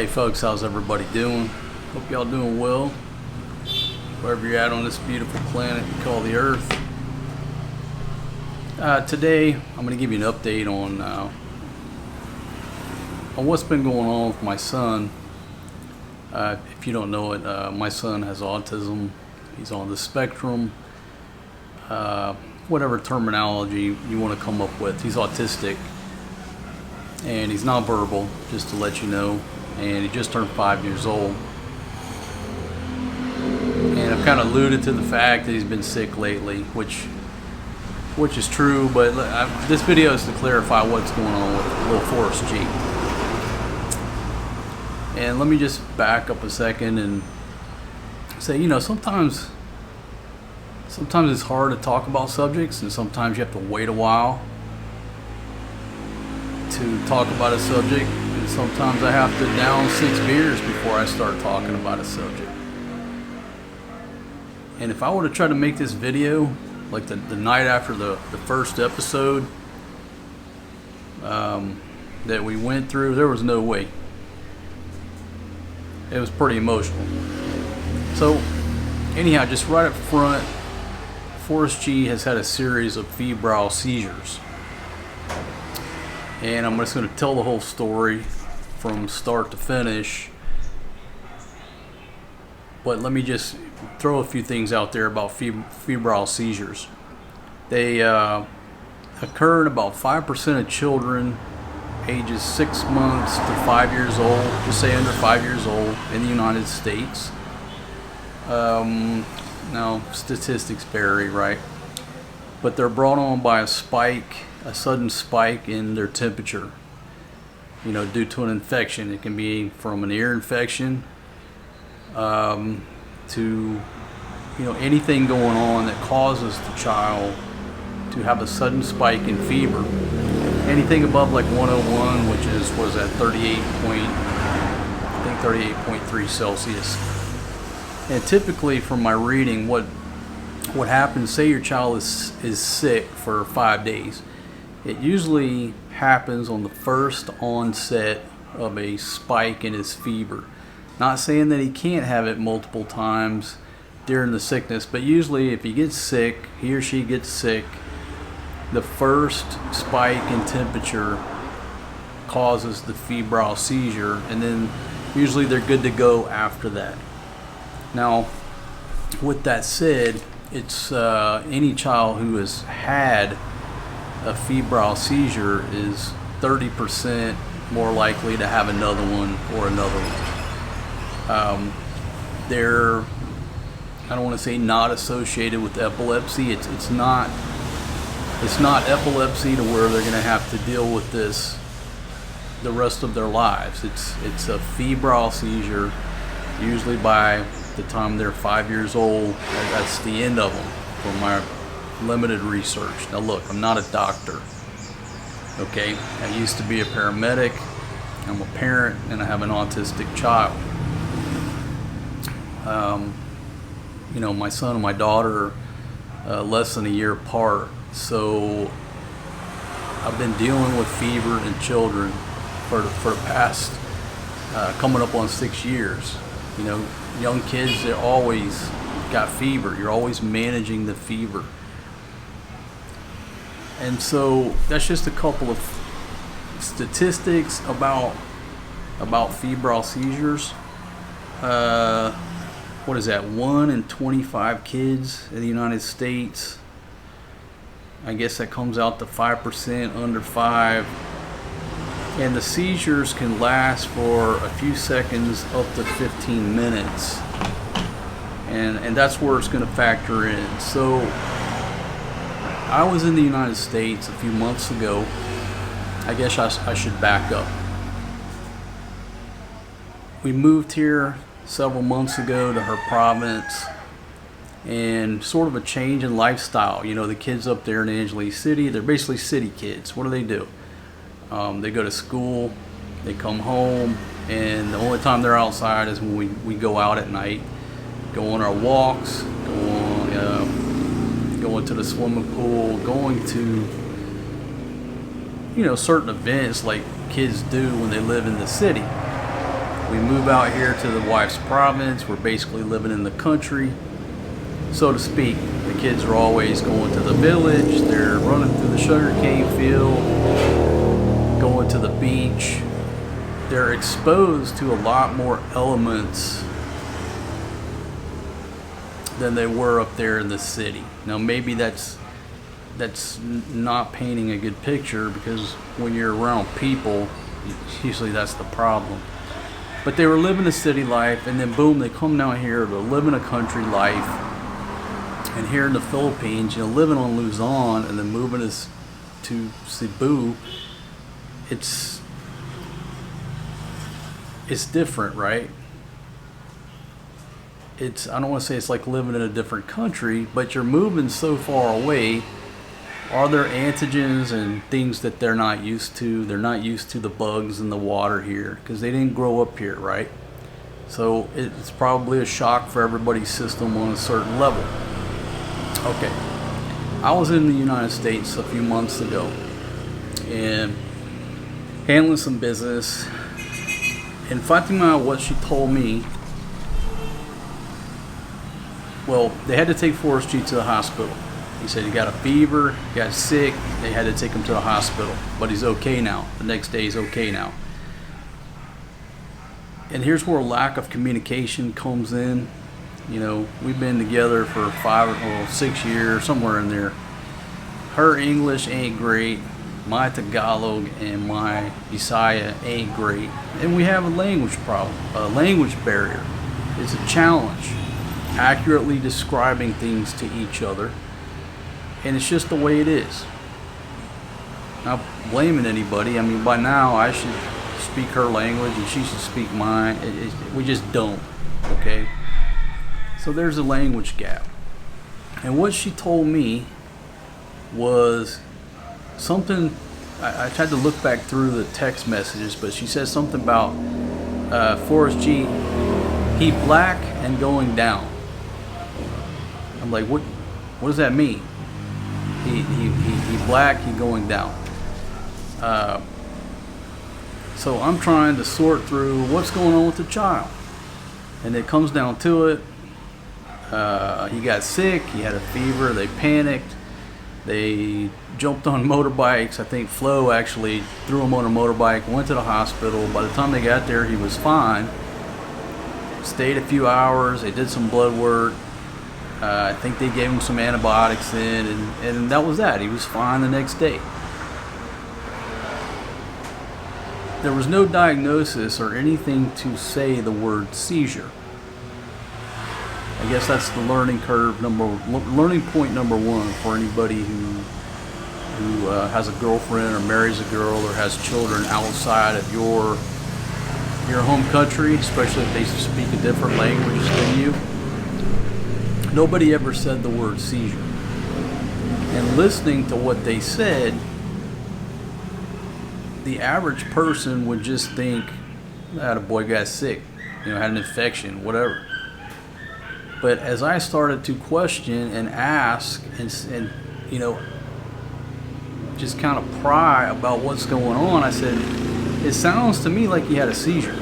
Hey folks, how's everybody doing? Hope y'all doing well, wherever you're at on this beautiful planet we call the Earth. Today, I'm going to give you an update on what's been going on with my son. If you don't know it, my son has autism. He's on the spectrum. Whatever terminology you want to come up with. He's autistic, and he's nonverbal, just to let you know. And he just turned 5 years old. And I've kind of alluded to the fact that he's been sick lately, which is true, but this video is to clarify what's going on with little Forrest G. And let me just back up a second and say, sometimes it's hard to talk about subjects, and sometimes you have to wait a while to talk about a subject. And sometimes I have to down 6 beers before I start talking about a subject. And if I were to try to make this video like the night after the first episode that we went through, there was no way. It was pretty emotional. So anyhow, just right up front, Forrest G has had a series of febrile seizures. And I'm just going to tell the whole story from start to finish. But let me just throw a few things out there about febrile seizures. They occur in about 5% of children ages 6 months to 5 years old, just say under 5 years old, in the United States. Now, statistics vary, right? But they're brought on by a sudden spike in their temperature, due to an infection. It can be from an ear infection to anything going on that causes the child to have a sudden spike in fever. Anything above like 101, which is 38.3 Celsius. And typically, from my reading, what happens, say your child is sick for 5 days, it usually happens on the first onset of a spike in his fever. Not saying that he can't have it multiple times during the sickness, but usually if he gets sick, he or she gets sick, the first spike in temperature causes the febrile seizure, and then usually they're good to go after that. Now, with that said, it's any child who has had a febrile seizure is 30% more likely to have another one or another one. They're, I don't want to say not associated with epilepsy. It's not epilepsy to where they're going to have to deal with this the rest of their lives. It's a febrile seizure, usually by the time they're 5 years old. That's the end of them from my limited research. Now look, I'm not a doctor, okay? I used to be a paramedic. I'm a parent, and I have an autistic child. My son and my daughter are less than a year apart, so I've been dealing with fever in children for the past coming up on 6 years. Young kids, they're always got fever. You're always managing the fever. And so that's just a couple of statistics about febrile seizures. What is that? 1 in 25 kids in the United States. I guess that comes out to 5% under 5. And the seizures can last for a few seconds up to 15 minutes. And that's where it's going to factor in. So I was in the United States a few months ago. I guess I should back up. We moved here several months ago to her province, and sort of a change in lifestyle. The kids up there in Angeles City, they're basically city kids. What do? They go to school, they come home, and the only time they're outside is when we go out at night, go on our walks, going to the swimming pool, going to certain events like kids do when they live in the city. We move out here to the wife's province. We're basically living in the country, so to speak. The kids are always going to the village. They're running through the sugarcane field, going to the beach. They're exposed to a lot more elements than they were up there in the city. Now maybe that's not painting a good picture, because when you're around people, usually that's the problem. But they were living a city life, and then boom, they come down here to live in a country life. And here in the Philippines, living on Luzon and then moving us to Cebu, it's different, right? I don't want to say it's like living in a different country, but you're moving so far away. Are there antigens and things that they're not used to? They're not used to the bugs in the water here because they didn't grow up here, right? So it's probably a shock for everybody's system on a certain level. Okay, I was in the United States a few months ago and handling some business. And Fatima, what she told me, well, they had to take Forrest G to the hospital. He said he got a fever, got sick, they had to take him to the hospital. But he's okay now. The next day he's okay now. And here's where a lack of communication comes in. We've been together for 6 years, somewhere in there. Her English ain't great. My Tagalog and my Bisaya ain't great. And we have a language problem, a language barrier. It's a challenge accurately describing things to each other. And it's just the way it is. Not blaming anybody. I mean, by now I should speak her language and she should speak mine. We just don't, okay? So there's a language gap. And what she told me was something, I tried to look back through the text messages, but she said something about Forrest G, he black and going down. I'm like, what does that mean? He black, he going down. So I'm trying to sort through what's going on with the child. And it comes down to it. He got sick, he had a fever, they panicked. They jumped on motorbikes. I think Flo actually threw him on a motorbike, went to the hospital. By the time they got there, he was fine. Stayed a few hours, they did some blood work. I think they gave him some antibiotics in, and that was that. He was fine the next day. There was no diagnosis or anything to say the word seizure. I guess that's the learning point number one for anybody who has a girlfriend or marries a girl or has children outside of your home country, especially if they speak a different language than you. Nobody ever said the word seizure. And listening to what they said, the average person would just think, that a boy got sick, had an infection, whatever. But as I started to question and ask and just kind of pry about what's going on, I said, it sounds to me like he had a seizure.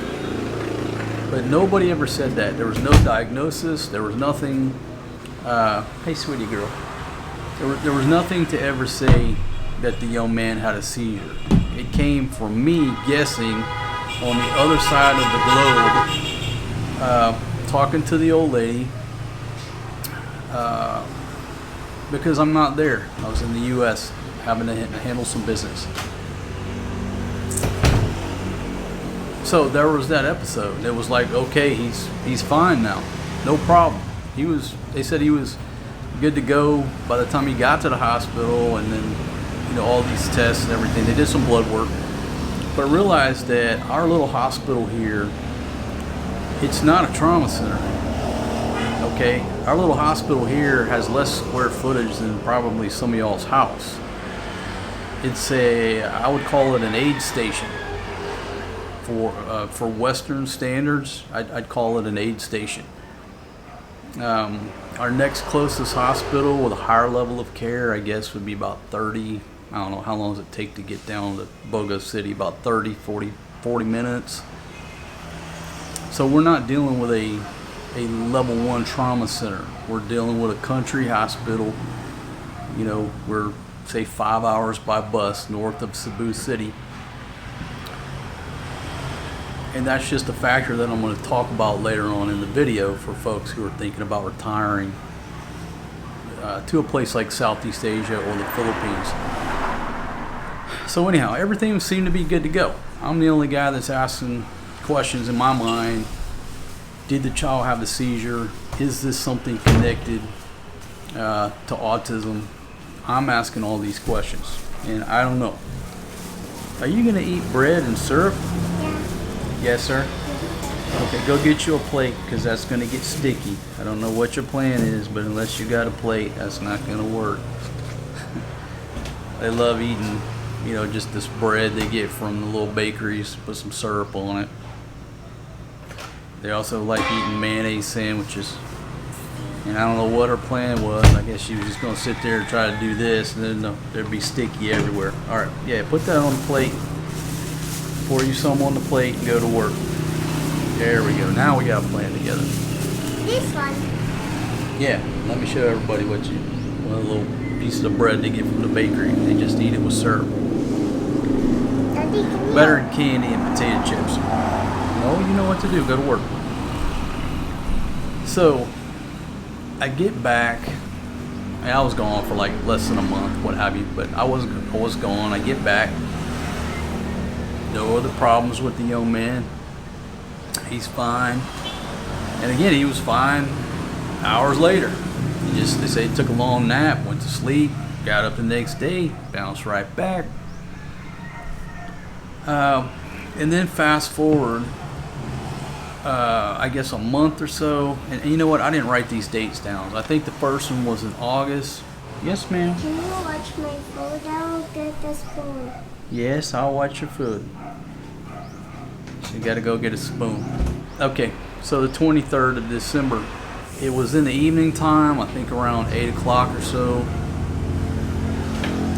But nobody ever said that. There was no diagnosis. There was nothing. Hey, sweetie girl. There was nothing to ever say that the young man had a seizure. It came from me guessing on the other side of the globe, talking to the old lady, because I'm not there. I was in the U.S. having to handle some business. So there was that episode. It was like, okay, he's fine now, no problem. They said he was good to go by the time he got to the hospital, and then all these tests and everything. They did some blood work, but realized that our little hospital here, it's not a trauma center. Okay, our little hospital here has less square footage than probably some of y'all's house. It's I would call it an aid station. For Western standards, I'd call it an aid station. Our next closest hospital with a higher level of care, I guess, would be about 30, I don't know, how long does it take to get down to Bogo City? About 30, 40 minutes. So we're not dealing with a level 1 trauma center. We're dealing with a country hospital. You know, we're say 5 hours by bus north of Cebu City. And that's just a factor that I'm going to talk about later on in the video for folks who are thinking about retiring to a place like Southeast Asia or the Philippines. So anyhow, everything seemed to be good to go. I'm the only guy that's asking questions in my mind. Did the child have a seizure? Is this something connected to autism? I'm asking all these questions, and I don't know. Are you going to eat bread and syrup? Yeah. Yes, sir? Okay, go get you a plate, because that's going to get sticky. I don't know what your plan is, but unless you got a plate, that's not going to work. They love eating, you know, just this bread they get from the little bakeries, put some syrup on it. They also like eating mayonnaise sandwiches. And I don't know what her plan was. I guess she was just going to sit there and try to do this, and then there'd be sticky everywhere. All right, yeah, put that on the plate. Pour you some on the plate and go to work. There we go. Now we got a plan together. This one. Yeah, let me show everybody what little pieces of bread they get from the bakery. They just eat it with syrup. Daddy, can you? Better than candy and potato chips. No, you know what to do. Go to work. So, I get back. And I was gone for like less than a month, what have you. But I was gone. I get back. No other problems with the young man. He's fine. And again, he was fine hours later. They say he took a long nap, went to sleep, got up the next day, bounced right back. And then fast forward, I guess a month or so. And you know what? I didn't write these dates down. I think the first one was in August. Yes, ma'am. Can you watch my food? I'll get the spoon. Yes, I'll watch your food. So you got to go get a spoon. Okay, so the 23rd of December. It was in the evening time, I think around 8 o'clock or so.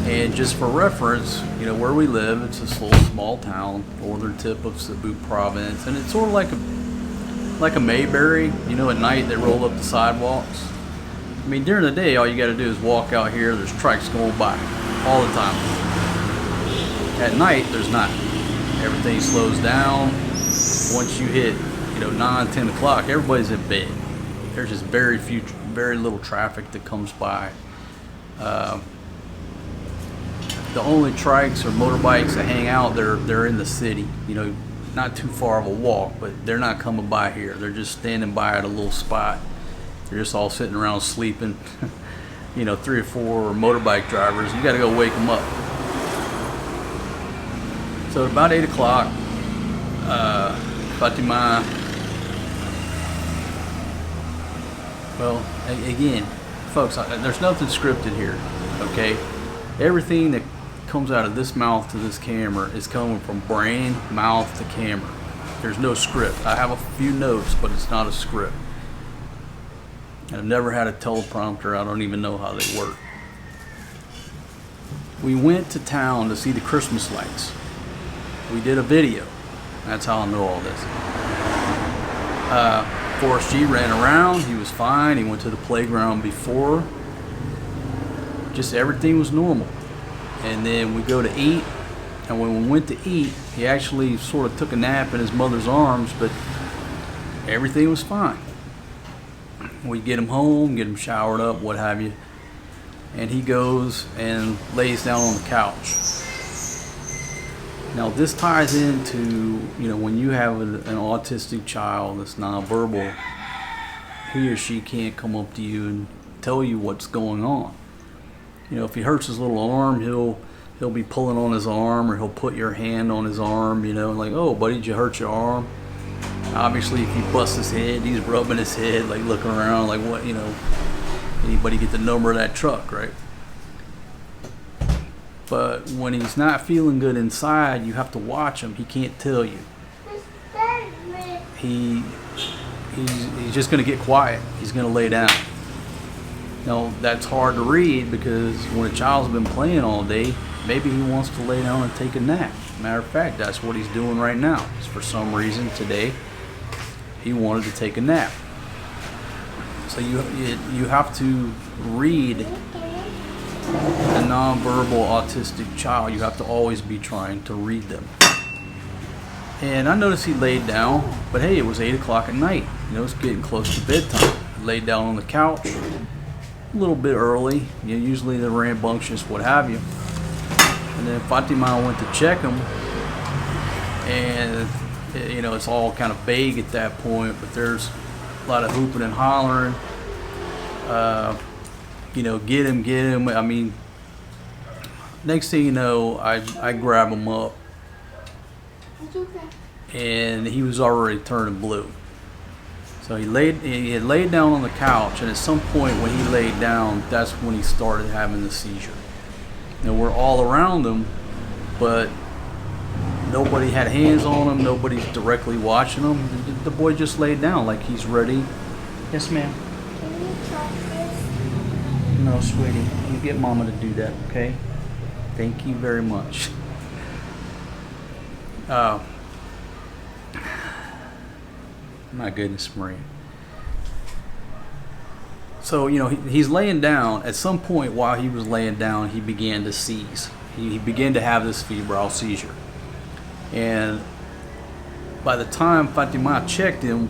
And just for reference, you know, where we live, it's this little small town, northern tip of Cebu province. And it's sort of like a Mayberry. You know, at night they roll up the sidewalks. I mean, during the day, all you got to do is walk out here. There's trucks going by all the time. At night, there's not. Everything slows down. Once you hit, 9, 10 o'clock, everybody's in bed. There's just very little traffic that comes by. The only trikes or motorbikes that hang out, they're in the city. Not too far of a walk, but they're not coming by here. They're just standing by at a little spot. They're just all sitting around sleeping. 3 or 4 motorbike drivers. You got to go wake them up. So about 8 o'clock, Fatima, well, again, folks, there's nothing scripted here, okay? Everything that comes out of this mouth to this camera is coming from brain, mouth to camera. There's no script. I have a few notes, but it's not a script. I've never had a teleprompter. I don't even know how they work. We went to town to see the Christmas lights. We did a video. That's how I know all this. Forrest G ran around. He was fine. He went to the playground before. Just everything was normal. And then we go to eat. And when we went to eat, he actually sort of took a nap in his mother's arms, but everything was fine. We get him home, get him showered up, what have you. And he goes and lays down on the couch. Now this ties into, when you have an autistic child that's nonverbal, he or she can't come up to you and tell you what's going on. If he hurts his little arm, he'll be pulling on his arm, or he'll put your hand on his arm, like, oh buddy, did you hurt your arm? Obviously if he busts his head, he's rubbing his head, like looking around like, what, anybody get the number of that truck, right? But when he's not feeling good inside, you have to watch him. He can't tell you. He's just going to get quiet. He's going to lay down. Now, that's hard to read, because when a child's been playing all day, maybe he wants to lay down and take a nap. Matter of fact, that's what he's doing right now. For some reason today, He wanted to take a nap. So you have to read a nonverbal autistic child. You have to always be trying to read them. And I noticed he laid down, but hey, it was 8 o'clock at night. It's getting close to bedtime. He laid down on the couch a little bit early. Usually they're rambunctious, what have you. And then Fatima went to check him, and it's all kind of vague at that point, but there's a lot of hooping and hollering. Get him. I mean, next thing you know, I grab him up, and he was already turning blue. So he had laid down on the couch, and at some point when he laid down, that's when he started having the seizure. We're all around him, but nobody had hands on him. Nobody's directly watching him. The boy just laid down like he's ready. Yes, ma'am. Can you try this? No, sweetie. You get mama to do that, okay? Thank you very much. My goodness, Maria. So, he's laying down. At some point while he was laying down, he began to seize. He began to have this febrile seizure. And by the time Fatima checked him,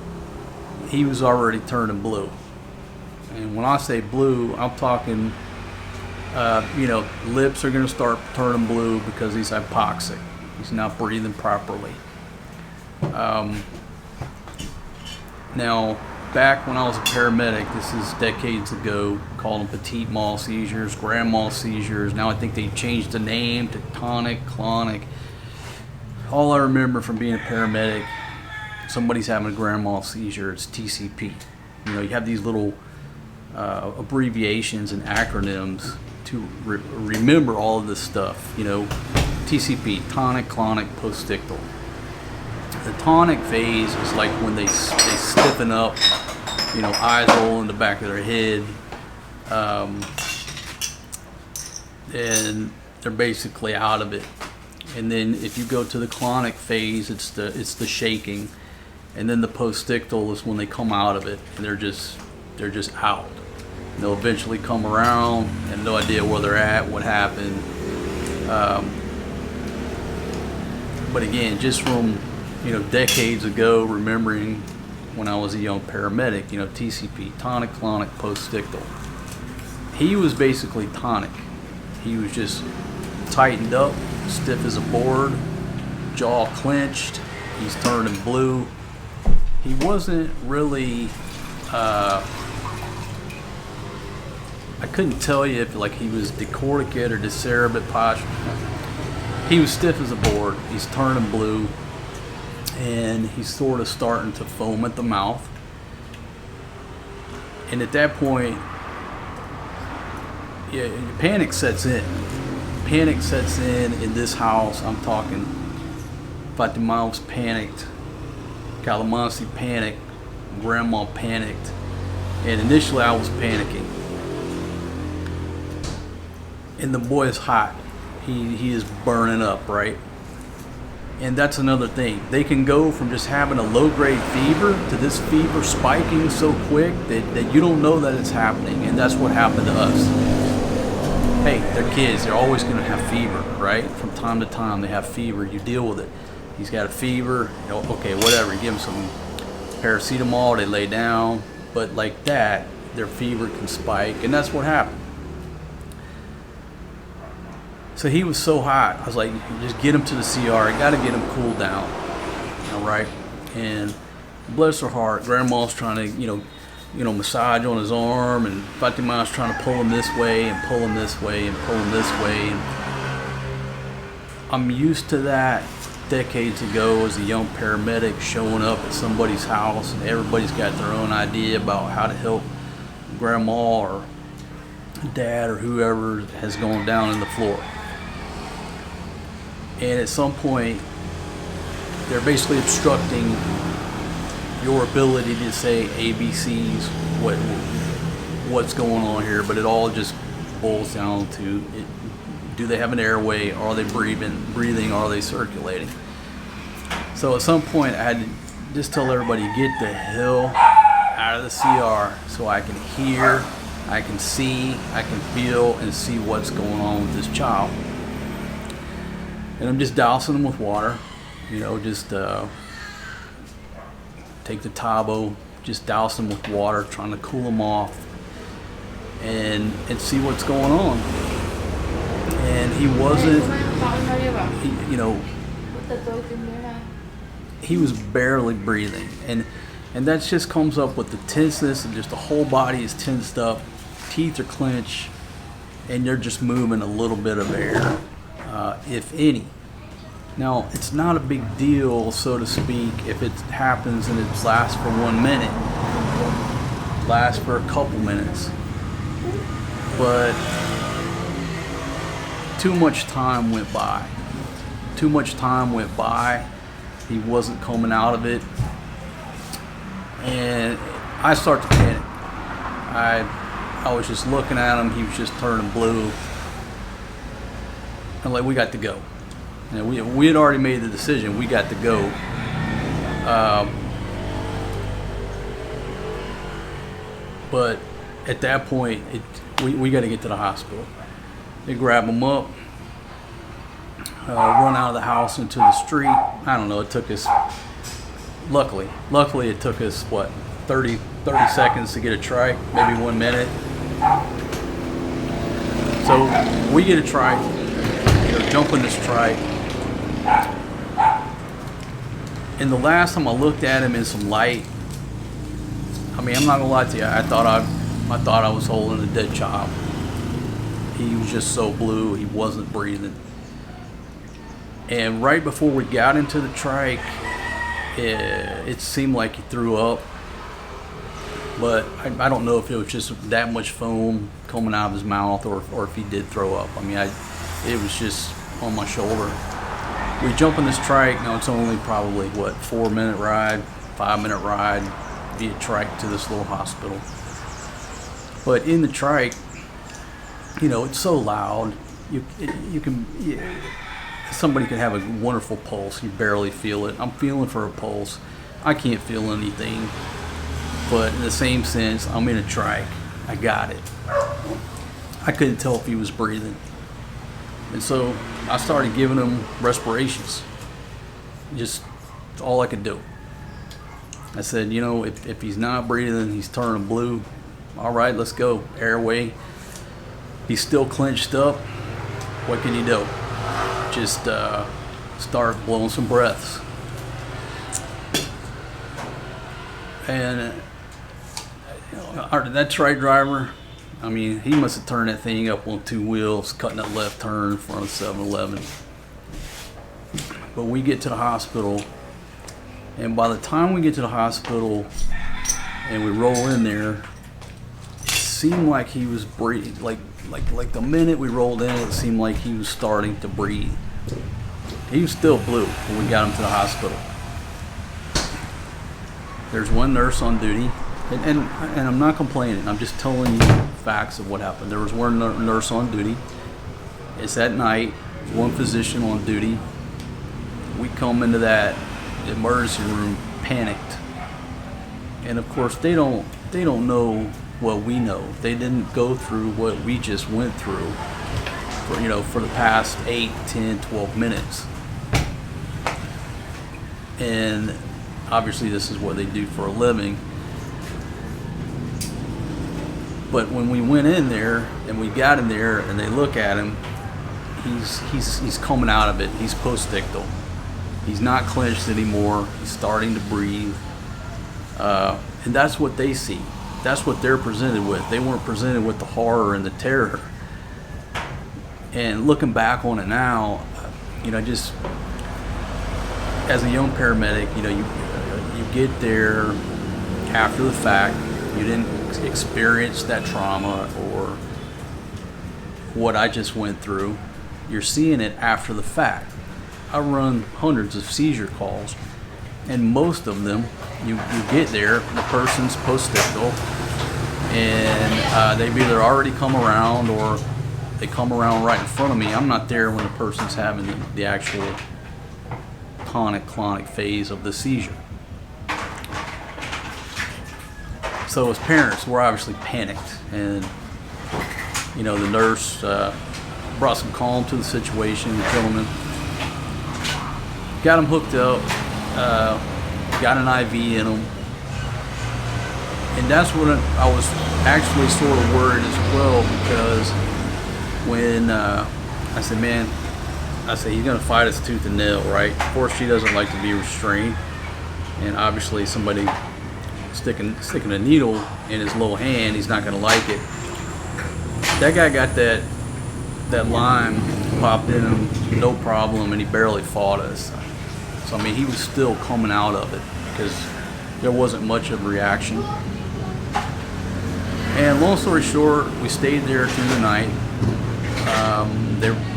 he was already turning blue. And when I say blue, I'm talking, lips are going to start turning blue because he's hypoxic. He's not breathing properly. Now, back when I was a paramedic, this is decades ago, called them petit mal seizures, grand mal seizures. Now I think they changed the name to tonic, clonic. All I remember from being a paramedic, somebody's having a grand mal seizure, it's TCP. You have these little abbreviations and acronyms to remember all of this stuff. TCP, tonic, clonic, postictal. The tonic phase is like when they stiffen up, eyes roll in the back of their head, and they're basically out of it. And then if you go to the clonic phase, it's the shaking, and then the postictal is when they come out of it and they're just out. And they'll eventually come around and no idea where they're at, what happened. But again, just from decades ago, remembering when I was a young paramedic, TCP, tonic, clonic, postictal. He was basically tonic. He was just tightened up, stiff as a board, jaw clenched, he's turning blue. He wasn't really, I couldn't tell you if he was decorticate or decerebate posture. He was stiff as a board, he's turning blue, and he's sort of starting to foam at the mouth. And at that point, panic sets in. Panic sets in this house. I'm talking Fatima was panicked, Kalamasi panicked, Grandma panicked, and initially I was panicking. And the boy is hot. He is burning up, right? And that's another thing. They can go from just having a low-grade fever to this fever spiking so quick that you don't know that it's happening. And that's what happened to us. Hey, they're kids. They're always going to have fever, right? From time to time, they have fever. You deal with it. He's got a fever. Okay, whatever. You give him some paracetamol. They lay down. But like that, their fever can spike. And that's what happened. So he was so hot. I was like, just get him to the CR. I got to get him cooled down. All right. And bless her heart, Grandma's trying to, massage on his arm, and Fatima's trying to pull him this way and pull him this way and pull him this way. And I'm used to that decades ago as a young paramedic, showing up at somebody's house, and everybody's got their own idea about how to help Grandma or Dad or whoever has gone down in the floor. And at some point, they're basically obstructing your ability to say ABCs, what's going on here, but it all just boils down to, do they have an airway? Are they breathing? Are they circulating? So at some point, I had to just tell everybody, get the hell out of the CR so I can hear, I can see, I can feel and see what's going on with this child. And I'm just dousing them with water, just take the Tabo, just douse them with water, trying to cool them off and see what's going on. And he wasn't, he was barely breathing. And that just comes up with the tenseness, and just the whole body is tensed up, teeth are clenched, and you're just moving a little bit of air, if any. Now, it's not a big deal, so to speak, if it happens and it lasts for 1 minute, lasts for a couple minutes. But too much time went by. He wasn't coming out of it. And I started to panic. I was just looking at him. He was just turning blue. I'm like, we got to go. And we had already made the decision. We got to go. But at that point, we got to get to the hospital. They grab him up, run out of the house into the street. I don't know. It took us. Luckily, it took us 30 seconds to get a trike, maybe 1 minute. So we get a trike, jump in this trike. And the last time I looked at him in some light, I mean, I'm not gonna lie to you, I thought I was holding a dead child. He was just so blue, he wasn't breathing. And right before we got into the trike, it seemed like he threw up. But I don't know if it was just that much foam coming out of his mouth, or if he did throw up. I mean, it was just on my shoulder. We jump in this trike. Now it's only probably 4-minute ride, 5-minute ride via trike to this little hospital. But in the trike, it's so loud. Somebody can have a wonderful pulse. You barely feel it. I'm feeling for a pulse. I can't feel anything. But in the same sense, I'm in a trike. I got it. I couldn't tell if he was breathing. And so I started giving him respirations. Just all I could do. I said, if he's not breathing, he's turning blue. All right, let's go. Airway. He's still clenched up. What can you do? Just start blowing some breaths. And that trike driver, I mean, he must have turned that thing up on 2 wheels, cutting that left turn in front of 7-Eleven. But we get to the hospital, and by the time we get to the hospital and we roll in there, it seemed like he was breathing. Like the minute we rolled in, it seemed like he was starting to breathe. He was still blue when we got him to the hospital. There's one nurse on duty, and I'm not complaining. I'm just telling you facts of what happened. There was one nurse on duty. It's at night. There's one physician on duty. We come into that emergency room panicked, and of course they don't know what we know. They didn't go through what we just went through for the past 8, 10, 12 minutes. And obviously this is what they do for a living. But when we went in there and we got in there and they look at him, he's coming out of it. He's postictal. He's not clenched anymore. He's starting to breathe. And that's what they see. That's what they're presented with. They weren't presented with the horror and the terror. And looking back on it now, just as a young paramedic, you get there after the fact. You didn't experience that trauma or what I just went through. You're seeing it after the fact. I run hundreds of seizure calls, and most of them, you get there, the person's postictal, and they've either already come around or they come around right in front of me. I'm not there when the person's having the actual tonic-clonic phase of the seizure. So as parents, we're obviously panicked, and the nurse brought some calm to the situation. The gentleman got him hooked up, got an IV in him, and that's when I was actually sort of worried as well, because when I said, man, he's gonna fight us tooth and nail, right? Forrest G doesn't like to be restrained, and obviously somebody sticking a needle in his little hand, he's not gonna like it. That guy got that lime popped in him, no problem, and he barely fought us. So I mean, he was still coming out of it because there wasn't much of a reaction. And long story short, we stayed there through the night.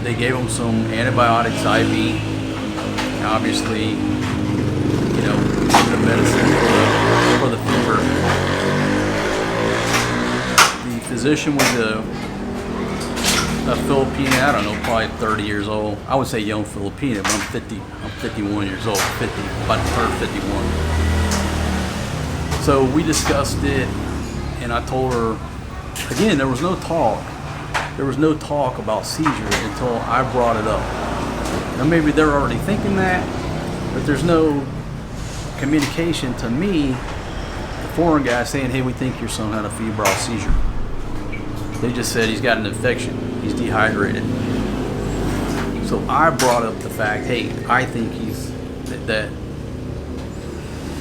They gave him some antibiotics IV. And obviously, the medicine for the fever. The physician was a Filipino, I don't know, probably 30 years old. I would say young Filipino, but I'm 51 years old, about to turn 51. So we discussed it, and I told her, again, there was no talk about seizures until I brought it up. Now maybe they're already thinking that, but there's no communication to me, the foreign guy saying, hey, we think your son had a febrile seizure. They just said he's got an infection, he's dehydrated. So I brought up the fact, hey, I think he's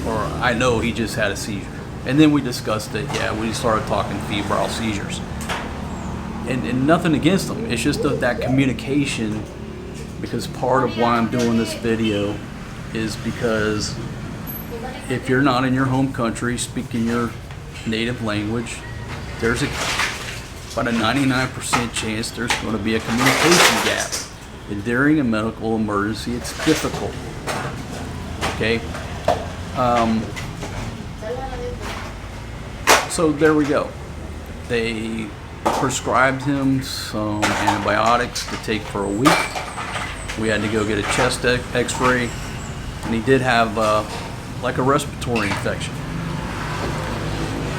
or I know he just had a seizure. And then we discussed it, we started talking febrile seizures. And nothing against them, it's just that communication, because part of why I'm doing this video is because if you're not in your home country speaking your native language, there's about a 99% chance there's going to be a communication gap. And during a medical emergency, it's difficult. Okay? So there we go. They prescribed him some antibiotics to take for a week. We had to go get a chest x-ray, and he did have like a respiratory infection.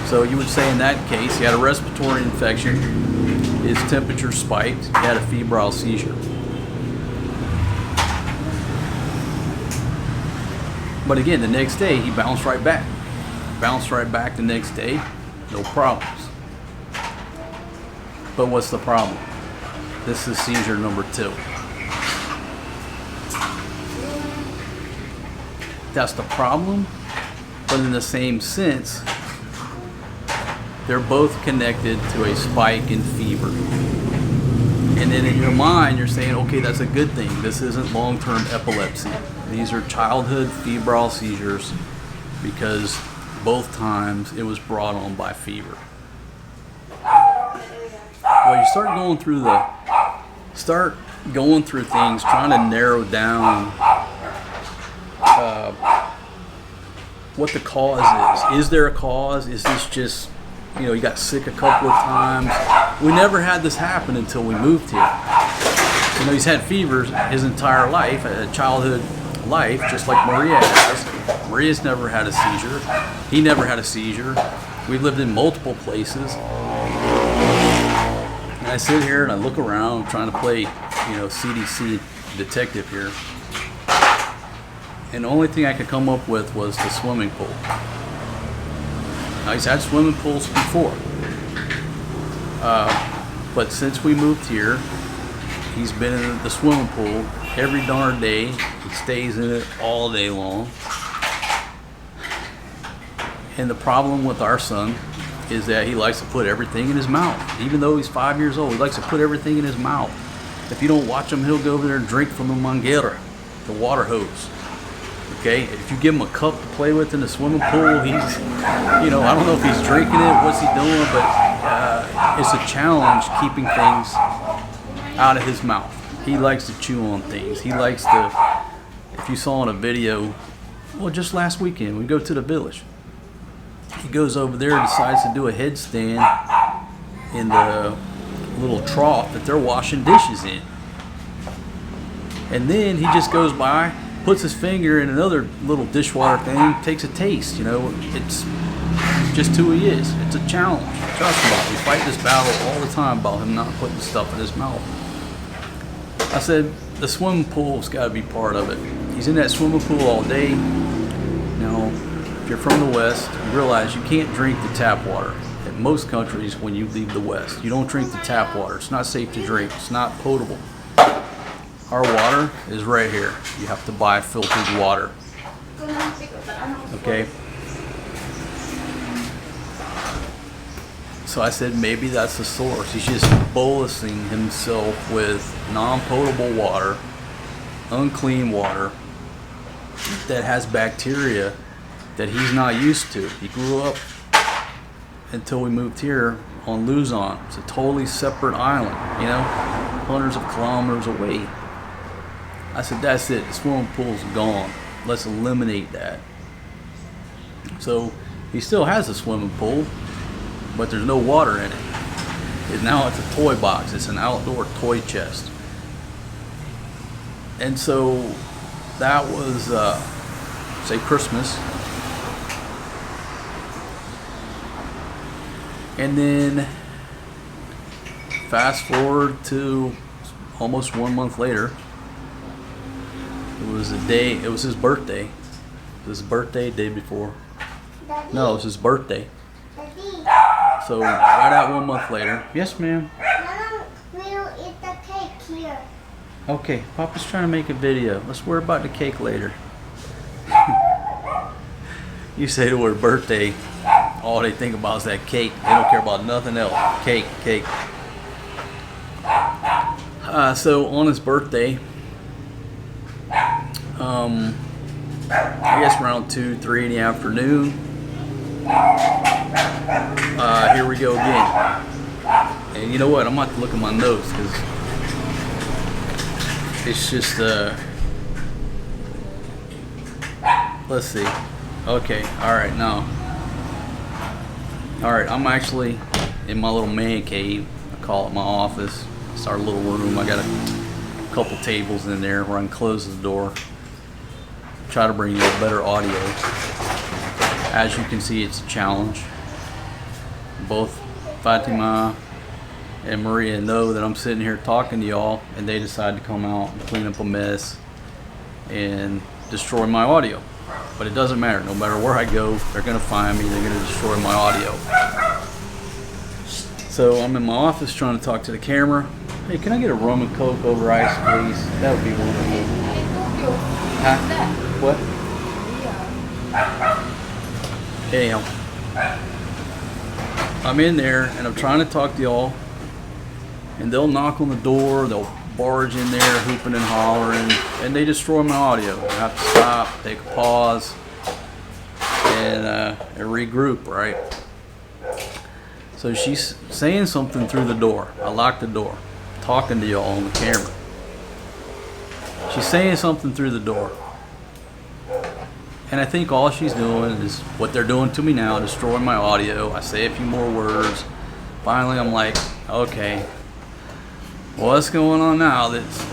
So you would say in that case, he had a respiratory infection, his temperature spiked, he had a febrile seizure. But again, the next day, he bounced right back. The next day, no problems. But what's the problem? This is seizure number 2. That's the problem, but in the same sense, they're both connected to a spike in fever. And then in your mind, you're saying, okay, that's a good thing. This isn't long-term epilepsy. These are childhood febrile seizures because both times it was brought on by fever. Well, you start going through things, trying to narrow down what the cause is. Is there a cause? Is this just, you got sick a couple of times? We never had this happen until we moved here. He's had fevers his entire life, a childhood life, just like Maria has. Maria's never had a seizure. He never had a seizure. We've lived in multiple places. And I sit here and I look around trying to play, CDC detective here. And the only thing I could come up with was the swimming pool. Now, he's had swimming pools before. But since we moved here, he's been in the swimming pool every darn day. He stays in it all day long. And the problem with our son is that he likes to put everything in his mouth. Even though he's 5 years old, he likes to put everything in his mouth. If you don't watch him, he'll go over there and drink from the manguera, the water hose. Okay, if you give him a cup to play with in the swimming pool, he's, I don't know if he's drinking it, what's he doing, but it's a challenge keeping things out of his mouth. He likes to chew on things. He likes to, if you saw in a video, just last weekend, we go to the village. He goes over there and decides to do a headstand in the little trough that they're washing dishes in. And then he just goes by, puts his finger in another little dishwater thing, takes a taste. It's Just who he is. It's a challenge. Trust me, we fight this battle all the time about him not putting stuff in his mouth. I said, the swimming pool's got to be part of it. He's in that swimming pool all day. Now, if you're from the West, you realize you can't drink the tap water. In most countries, when you leave the West, you don't drink the tap water. It's not safe to drink. It's not potable. Our water is right here. You have to buy filtered water. Okay? So I said maybe that's the source. He's just bolusing himself with non-potable water, unclean water that has bacteria that he's not used to. He grew up until we moved here on Luzon. It's a totally separate island, you know, hundreds of kilometers away. I said, that's it. The swimming pool's gone. Let's eliminate that. So he still has a swimming pool, but there's no water in it. Now it's a toy box. It's an outdoor toy chest. And so that was, say, Christmas. And then fast forward to almost 1 month later. It was his birthday. It was his birthday, day before. Daddy. No, it was his birthday. Daddy. So right out 1 month later. Yes, ma'am. Mama will eat the cake here. Okay, Papa's trying to make a video. Let's worry about the cake later. You say the word birthday, all they think about is that cake. They don't care about nothing else. Cake, cake. So on his birthday, I guess around 2, 3 in the afternoon, here we go again. And you know what? I'm about to look at my notes because it's just, let's see. Okay, alright, now. Alright, I'm actually in my little man cave. I call it my office. It's our little room. I got a couple tables in there where I can close the door. Try to bring you a better audio. As you can see, it's a challenge. Both Fatima and Maria know that I'm sitting here talking to y'all, and they decide to come out and clean up a mess and destroy my audio. But it doesn't matter. No matter where I go, they're going to find me. They're going to destroy my audio. So I'm in my office trying to talk to the camera. Hey, can I get a rum and coke over ice, please? That would be wonderful. Huh? What? Anyhow, I'm in there and I'm trying to talk to y'all, and they'll knock on the door, they'll barge in there hooping and hollering, and they destroy my audio. I have to stop, take a pause, and regroup, right? So she's saying something through the door. I locked the door, talking to y'all on the camera. She's saying something through the door. And I think all she's doing is what they're doing to me now, destroying my audio. I say a few more words. Finally, I'm like, okay, what's going on now that's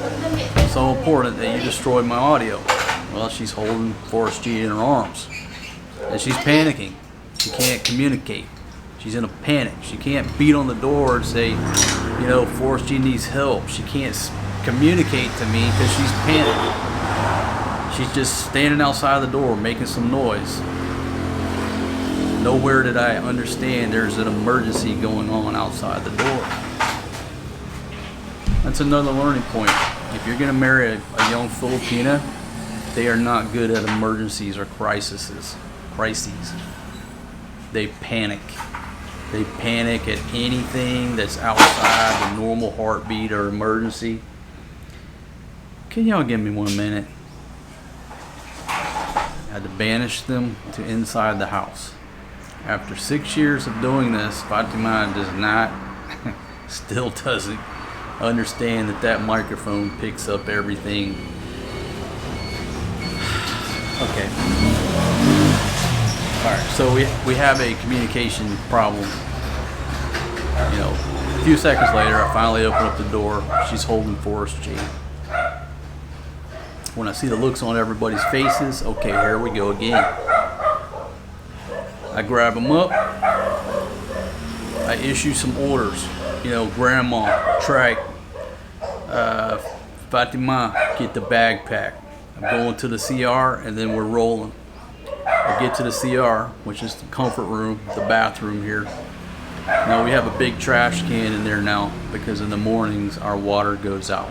so important that you destroyed my audio? Well, she's holding Forrest G in her arms. And she's panicking. She can't communicate. She's in a panic. She can't beat on the door and say, you know, Forrest G needs help. She can't communicate to me because she's panicked. She's just standing outside the door making some noise. Nowhere did I understand there's an emergency going on outside the door. That's another learning point. If you're going to marry a young Filipina, they are not good at emergencies or crises. They panic. They panic at anything that's outside the normal heartbeat or emergency. Can y'all give me 1 minute? I had to banish them to inside the house. After 6 years of doing this, Fatima does not, still doesn't understand that microphone picks up everything. Okay. Alright, so we have a communication problem. You know, a few seconds later, I finally open up the door. She's holding Forrest G. When I see the looks on everybody's faces, okay, here we go again. I I grab them up. I issue some orders. You know, Grandma, Trike, Fatima, get the bag packed. I'm going to the CR and then we're rolling. I get to the CR, which is the comfort room, the bathroom here. Now we have a big trash can in there now because in the mornings our water goes out.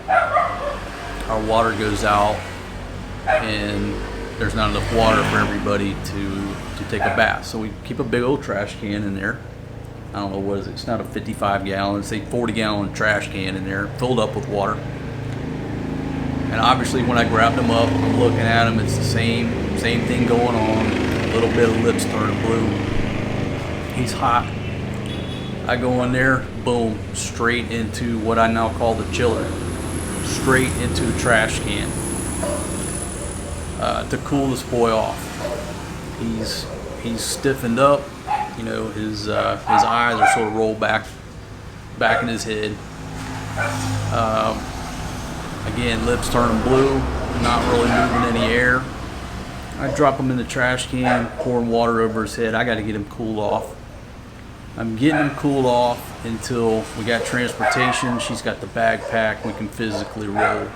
Our water goes out and there's not enough water for everybody to take a bath. So we keep a big old trash can in there. I don't know what is it. It's not a 55 gallon, it's a 40 gallon trash can in there filled up with water. And obviously when I grabbed them up, I'm looking at them, it's the same thing going on. A little bit of lips turning blue. He's hot. I go in there, boom, straight into what I now call the chiller. Straight into the trash can to cool this boy off. He's stiffened up. You know, his eyes are sort of rolled back in his head. Again, lips turning blue, not really moving any air. I drop him in the trash can, pouring water over his head. I got to get him cooled off. I'm getting him cooled off until we got transportation. She's got the bag packed. We can physically roll.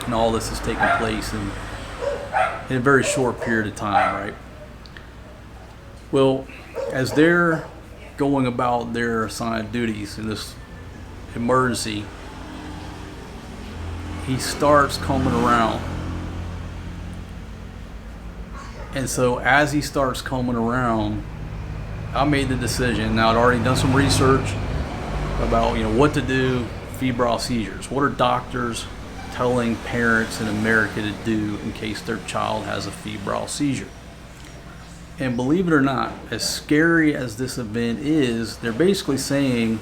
And all this is taking place in a very short period of time, right? Well, as they're going about their assigned duties in this emergency, he starts coming around. And so as he starts coming around, I made the decision. Now I'd already done some research about, you know, what to do, febrile seizures. What are doctors telling parents in America to do in case their child has a febrile seizure? And believe it or not, as scary as this event is, they're basically saying,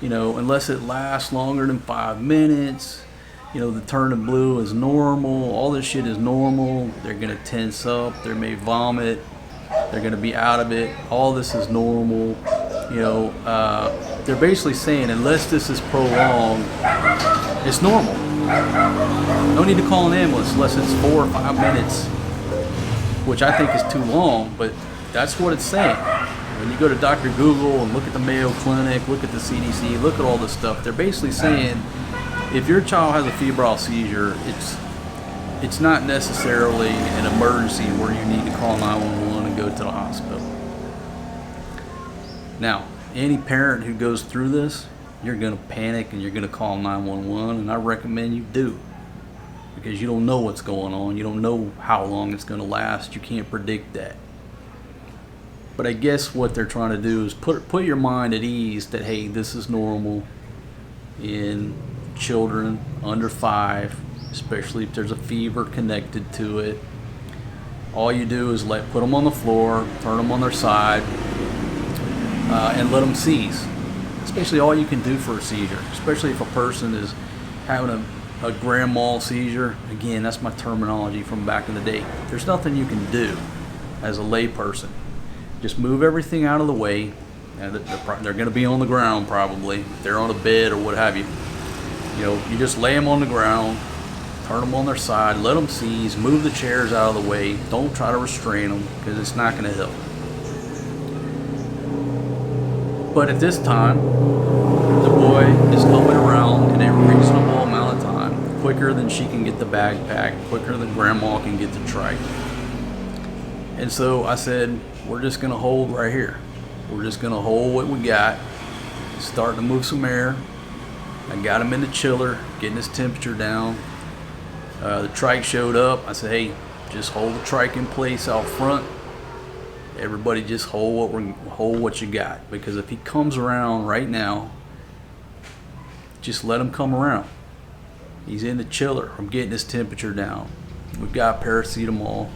you know, unless it lasts longer than 5 minutes, you know, the turning blue is normal, all this shit is normal, they're gonna tense up, they may vomit, they're gonna be out of it, all this is normal, you know, they're basically saying unless this is prolonged, it's normal. No need to call an ambulance unless it's 4 or 5 minutes, which I think is too long, but that's what it's saying. When you go to Dr. Google and look at the Mayo Clinic, look at the CDC, look at all this stuff, they're basically saying if your child has a febrile seizure, it's not necessarily an emergency where you need to call 911 and go to the hospital. Now, any parent who goes through this, you're going to panic and you're going to call 911, and I recommend you do, because you don't know what's going on. You don't know how long it's going to last. You can't predict that. But I guess what they're trying to do is put your mind at ease that, hey, this is normal in children under 5, especially if there's a fever connected to it. All you do is put them on the floor, turn them on their side, and let them seize. Especially all you can do for a seizure, especially if a person is having a grand mal seizure. Again, that's my terminology from back in the day. There's nothing you can do as a lay person. Just move everything out of the way, and they're going to be on the ground probably. If they're on a bed or what have you. You know, you just lay them on the ground, turn them on their side, let them seize, move the chairs out of the way. Don't try to restrain them because it's not going to help. But at this time, the boy is coming around in a reasonable amount of time, quicker than she can get the bag packed, quicker than grandma can get the trike. And so I said, we're just going to hold right here. We're just going to hold what we got, start to move some air. I got him in the chiller, getting his temperature down. The trike showed up. I said, hey, just hold the trike in place out front. Everybody just hold what you got, because if he comes around right now, just let him come around. He's in the chiller. I'm getting his temperature down. We've got paracetamol.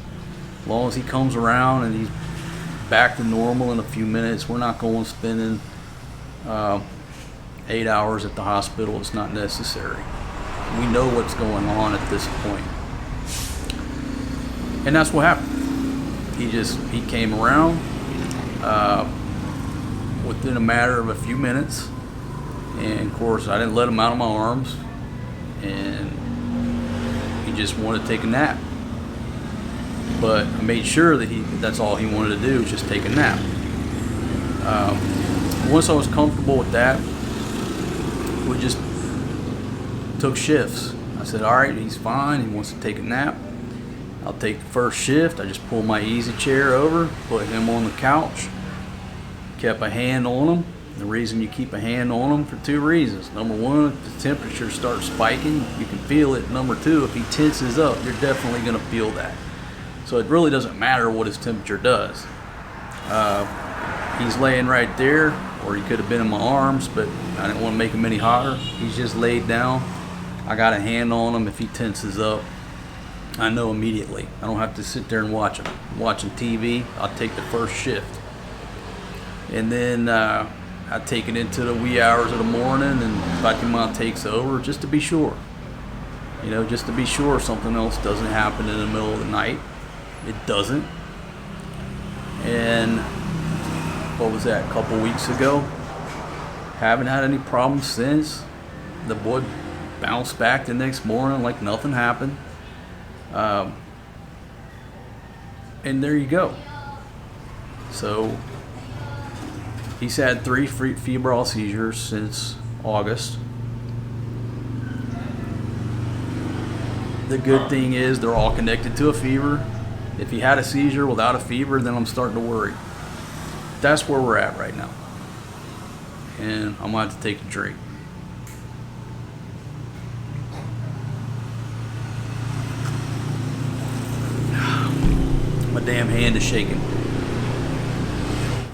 As long as he comes around and he's back to normal in a few minutes, we're not going spending 8 hours at the hospital. It's not necessary. We know what's going on at this point. And that's what happened. He came around within a matter of a few minutes, and of course I didn't let him out of my arms, and he just wanted to take a nap. But I made sure that that's all he wanted to do, was just take a nap. Once I was comfortable with that, we just took shifts. I said, all right, he's fine. He wants to take a nap. I'll take the first shift. I just pulled my easy chair over, put him on the couch, kept a hand on him. The reason you keep a hand on him, for two reasons. Number one, if the temperature starts spiking, you can feel it. Number two, if he tenses up, you're definitely going to feel that. So it really doesn't matter what his temperature does. He's laying right there, or he could have been in my arms, but I didn't want to make him any hotter. He's just laid down. I got a hand on him. If he tenses up, I know immediately. I don't have to sit there and watch him. I'm watching TV, I'll take the first shift. And then I take it into the wee hours of the morning, and Fatima takes over just to be sure. You know, just to be sure something else doesn't happen in the middle of the night. It doesn't. And what was that, a couple weeks ago? Haven't had any problems since. The boy bounced back the next morning like nothing happened. And there you go. So he's had 3 febrile seizures since August. The good thing is they're all connected to a fever. If he had a seizure without a fever, then I'm starting to worry. That's where we're at right now. And I'm going to have to take a drink. My damn hand is shaking.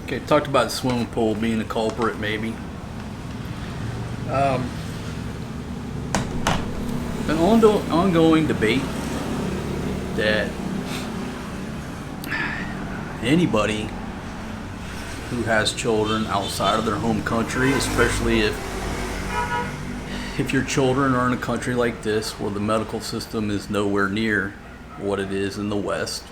Okay, talked about the swimming pool being the culprit, maybe. An ongoing debate that anybody who has children outside of their home country, especially if your children are in a country like this where the medical system is nowhere near what it is in the West,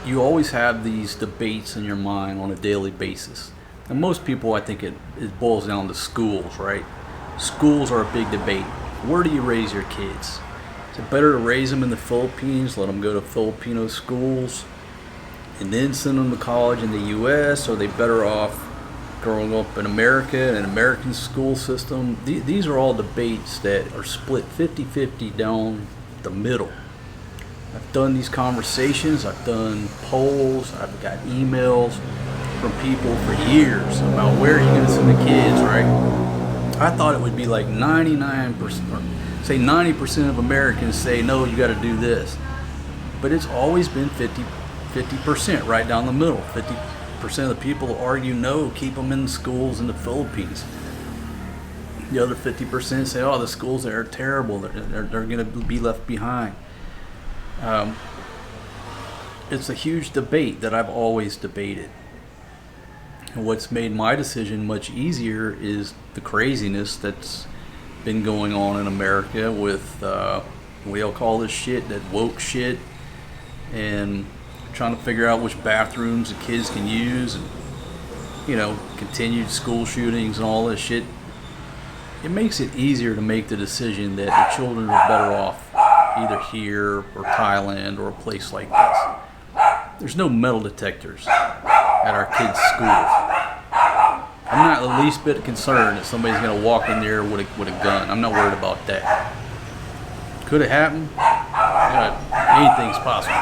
you always have these debates in your mind on a daily basis. And most people, I think it boils down to schools, right? Schools are a big debate. Where do you raise your kids? Is it better to raise them in the Philippines, let them go to Filipino schools, and then send them to college in the U.S.? Or are they better off growing up in America and an American school system? These are all debates that are split 50-50 down the middle. I've done these conversations, I've done polls, I've got emails from people for years about where are you going to send the kids, right? I thought it would be like 99%, or say 90% of Americans say, no, you got to do this. But it's always been 50% right down the middle. 50% of the people argue, no, keep them in the schools in the Philippines. The other 50% say, oh, the schools there are terrible, they're going to be left behind. It's a huge debate that I've always debated. And what's made my decision much easier is the craziness that's been going on in America with, we all call this shit, that woke shit, and trying to figure out which bathrooms the kids can use, and, you know, continued school shootings and all this shit. It makes it easier to make the decision that the children are better off either here or Thailand or a place like this. There's no metal detectors at our kids' schools. I'm not the least bit concerned that somebody's going to walk in there with a gun. I'm not worried about that. Could it happen? Anything's possible.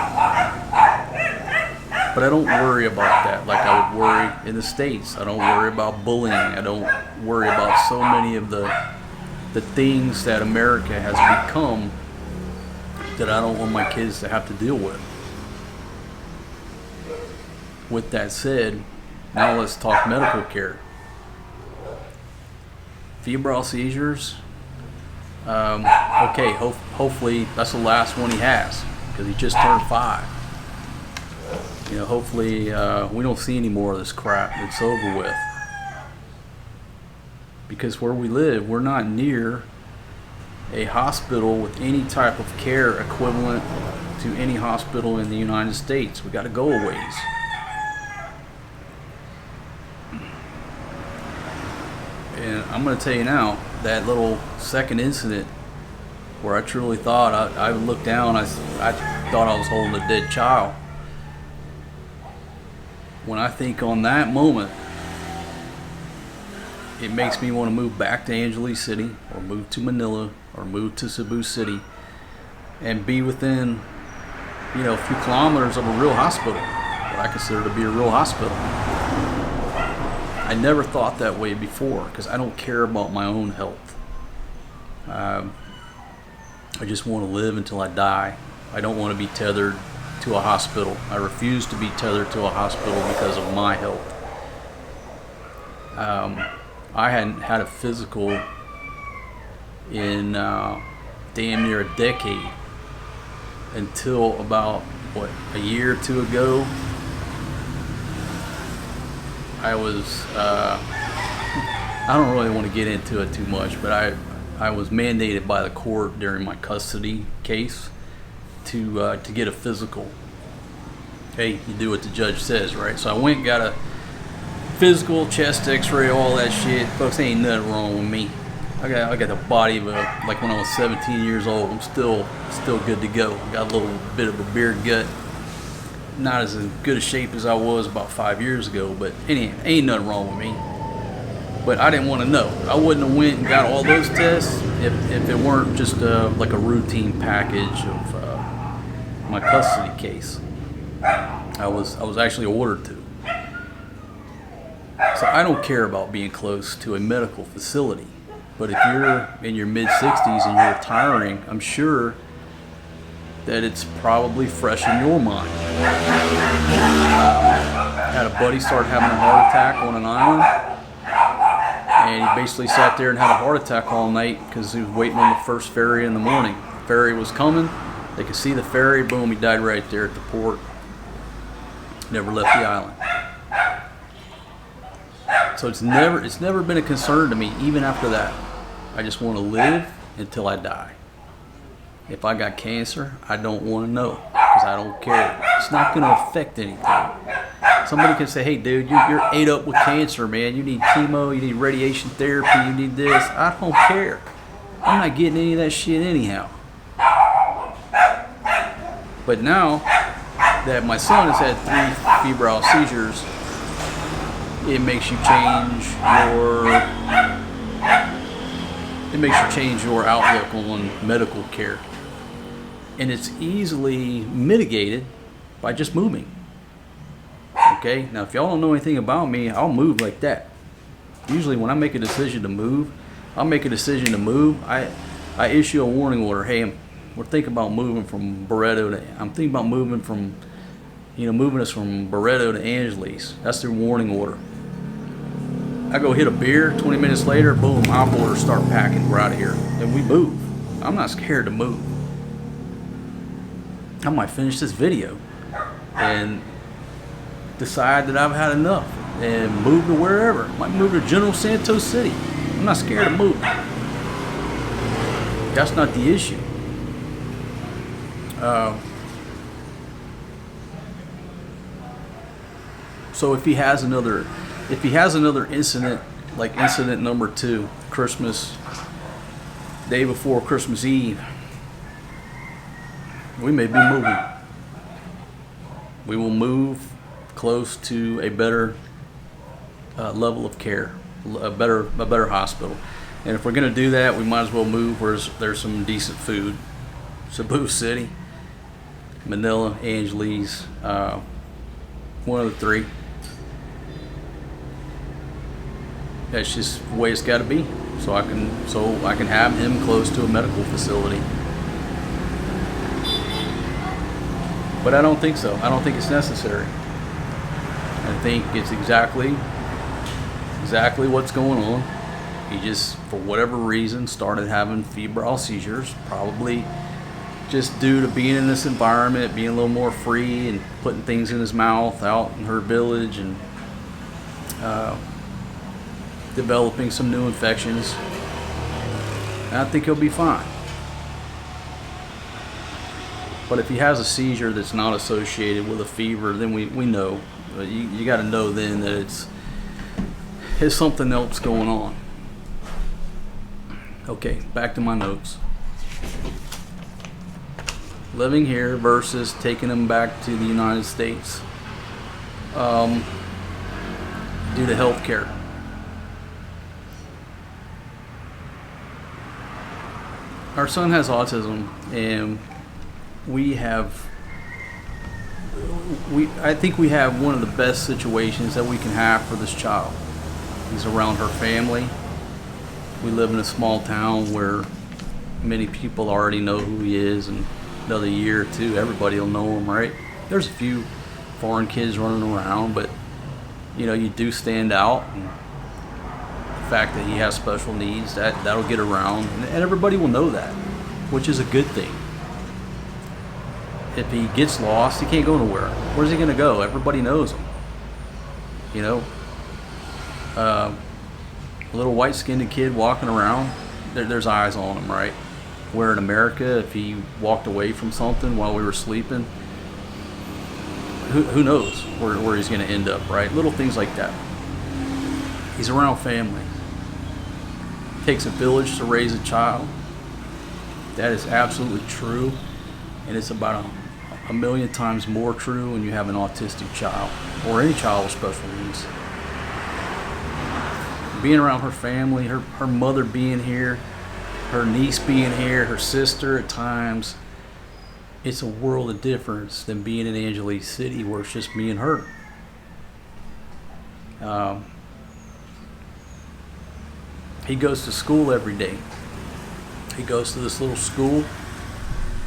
But I don't worry about that like I would worry in the States. I don't worry about bullying. I don't worry about so many of the things that America has become that I don't want my kids to have to deal with. With that said, now let's talk medical care. Febrile seizures. Okay, hopefully that's the last one he has, because he just turned 5. You know, hopefully we don't see any more of this crap. It's over with. Because where we live, we're not near a hospital with any type of care equivalent to any hospital in the United States. We got to go a ways. And I'm going to tell you now, that little second incident where I truly thought I looked down, I thought I was holding a dead child. When I think on that moment, it makes me want to move back to Angeles City, or move to Manila, or move to Cebu City, and be within, a few kilometers of a real hospital, what I consider to be a real hospital. I never thought that way before, because I don't care about my own health. I just want to live until I die. I don't want to be tethered to a hospital. I refuse to be tethered to a hospital because of my health. I hadn't had a physical in damn near a decade, until about, a year or two ago. I was, I don't really want to get into it too much, but I was mandated by the court during my custody case to get a physical. Hey, you do what the judge says, right? So I went and got a physical, chest x-ray, all that shit. Folks, ain't nothing wrong with me. I got the body of like when I was 17 years old. I'm still good to go. Got a little bit of a beer gut. Not as in good a shape as I was about 5 years ago, but anyway, ain't nothing wrong with me. But I didn't want to know. I wouldn't have went and got all those tests if it weren't just like a routine package of my custody case. I was actually ordered to. So I don't care about being close to a medical facility. But if you're in your mid-60s and you're retiring, I'm sure that it's probably fresh in your mind. Had a buddy start having a heart attack on an island, and he basically sat there and had a heart attack all night because he was waiting on the first ferry in the morning. The ferry was coming. They could see the ferry. Boom, he died right there at the port. Never left the island. So it's never been a concern to me, even after that. I just want to live until I die. If I got cancer, I don't want to know, because I don't care. It's not going to affect anything. Somebody can say, hey dude, you're ate up with cancer, man. You need chemo, you need radiation therapy, you need this. I don't care. I'm not getting any of that shit anyhow. But now that my son has had 3 febrile seizures, it makes you change your outlook on medical care. And it's easily mitigated by just moving. Okay? Now, if y'all don't know anything about me, I'll move like that. Usually when I make a decision to move, I issue a warning order. Hey, we're thinking about moving from Barreto I'm thinking about moving us from Barreto to Angeles. That's the warning order. I go hit a beer, 20 minutes later, boom, our orders start packing, we're out of here. And we move. I'm not scared to move. I might finish this video and decide that I've had enough and move to wherever. I might move to General Santos City. I'm not scared to move. That's not the issue. So if he has another incident, like incident number 2, Christmas, day before Christmas Eve, we may be moving. We will move close to a better level of care, a better hospital. And if we're going to do that, we might as well move where there's some decent food. Cebu City, Manila, Angeles, one of the 3. That's just the way it's got to be. So I can have him close to a medical facility. But I don't think so. I don't think it's necessary. I think it's exactly what's going on. He just, for whatever reason, started having febrile seizures, probably just due to being in this environment, being a little more free and putting things in his mouth out in her village, and developing some new infections. And I think he'll be fine. But if he has a seizure that's not associated with a fever, then we know. You got to know then that it's something else going on. Okay, back to my notes. living here versus taking him back to the United States due to health care. Our son has autism, and I think we have one of the best situations that we can have for this child. He's around her family. We live in a small town where many people already know who he is, and another year or two, everybody will know him, right? There's a few foreign kids running around, but you do stand out. And the fact that he has special needs, that'll get around, and everybody will know that, which is a good thing. If he gets lost, he can't go nowhere. Where's he going to go? Everybody knows him. A little white-skinned kid walking around, there's eyes on him, right? Where in America, if he walked away from something while we were sleeping, who knows where he's going to end up, right? Little things like that. He's around family. It takes a village to raise a child. That is absolutely true, and it's about a million times more true when you have an autistic child or any child with special needs. Being around her family, her mother being here, her niece being here, her sister at times, it's a world of difference than being in Angeles City where it's just me and her. He goes to school every day. He goes to this little school.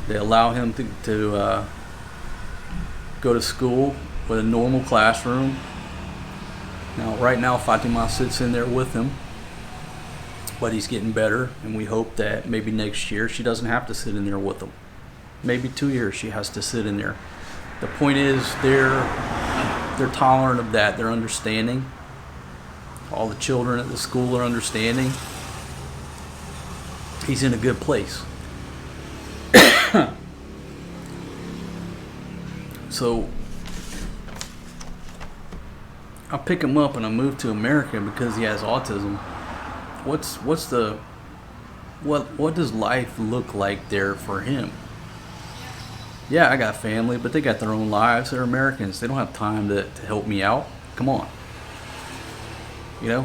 They allow him to go to school with a normal classroom. Now, right now, Fatima sits in there with him, but he's getting better, and we hope that maybe next year she doesn't have to sit in there with him. Maybe 2 years she has to sit in there. The point is, they're tolerant of that. They're understanding. All the children at the school are understanding. He's in a good place. So I'll pick him up and I'll move to America because he has autism. What does life look like there for him? Yeah, I got family, but they got their own lives. They're Americans. They don't have time to help me out. Come on.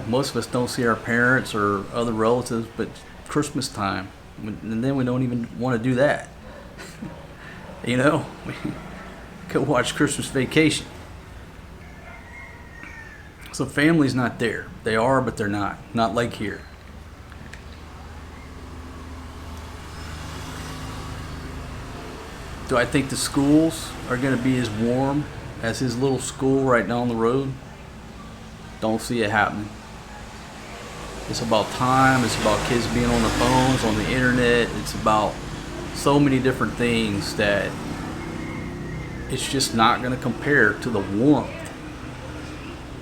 Most of us don't see our parents or other relatives, but Christmas time, and then we don't even want to do that. Go watch Christmas Vacation. So family's not there. They are, but they're not. Not like here. Do I think the schools are going to be as warm as his little school right down the road? Don't see it happening. It's about time. It's about kids being on their phones, on the internet. It's about so many different things that it's just not going to compare to the warmth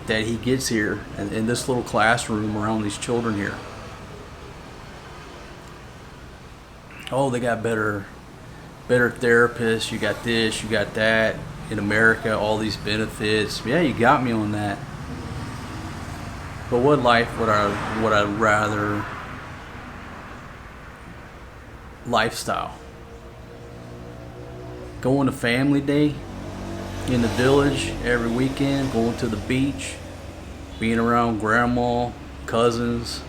that he gets here in this little classroom around these children here. Oh, they got better therapists. You got this, you got that. In America, all these benefits. Yeah, you got me on that. But what life would I rather lifestyle? Going to family day in the village every weekend, going to the beach, being around grandma, cousins,